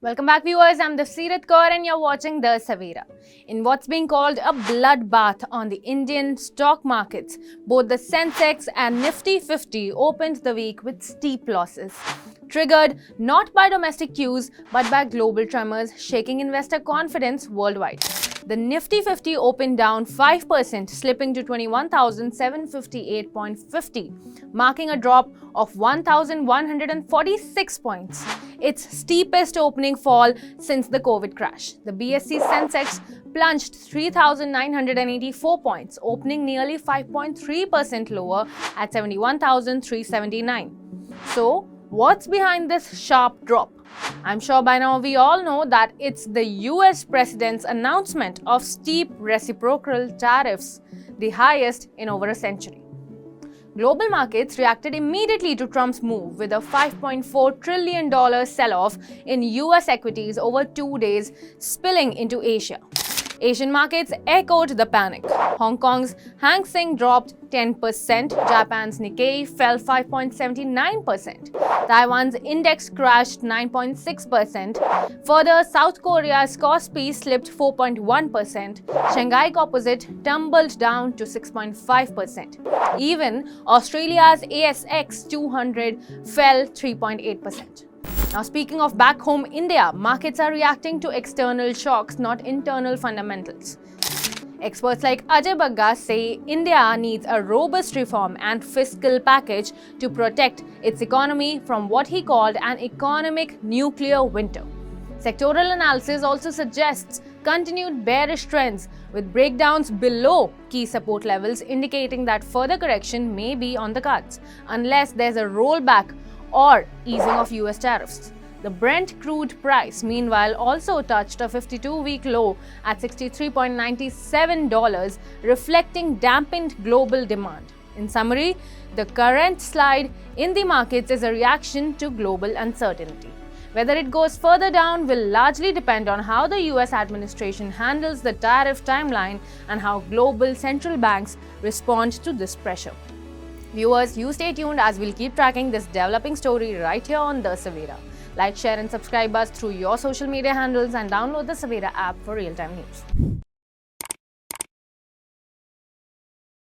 Welcome back, viewers. I'm Devsirat Kaur and you're watching the Savera. In what's being called a bloodbath on the Indian stock markets, both the Sensex and Nifty 50 opened the week with steep losses, triggered not by domestic cues but by global tremors shaking investor confidence worldwide. The Nifty 50 opened down 5%, slipping to 21,758.50, marking a drop of 1,146 points, its steepest opening fall since the COVID crash. The BSE Sensex plunged 3,984 points, opening nearly 5.3% lower at 71,379. So, what's behind this sharp drop? I'm sure by now we all know that it's the US president's announcement of steep reciprocal tariffs, the highest in over a century. Global markets reacted immediately to Trump's move with a $5.4 trillion sell-off in US equities over 2 days, spilling into Asia. Asian markets echoed the panic. Hong Kong's Hang Seng dropped 10%, Japan's Nikkei fell 5.79%, Taiwan's index crashed 9.6%, further South Korea's Kospi slipped 4.1%, Shanghai Composite tumbled down to 6.5%. Even Australia's ASX 200 fell 3.8%. Now, speaking of back home India, markets are reacting to external shocks, not internal fundamentals. Experts like Ajay Bagga say India needs a robust reform and fiscal package to protect its economy from what he called an economic nuclear winter. Sectoral analysis also suggests continued bearish trends with breakdowns below key support levels, indicating that further correction may be on the cards unless there's a rollback or easing of US tariffs. The Brent crude price, meanwhile, also touched a 52-week low at $63.97, reflecting dampened global demand. In summary, the current slide in the markets is a reaction to global uncertainty. Whether it goes further down will largely depend on how the US administration handles the tariff timeline and how global central banks respond to this pressure. Viewers, you stay tuned as we'll keep tracking this developing story right here on the Savera. Like, share and subscribe us through your social media handles and download the Savera app for real-time news.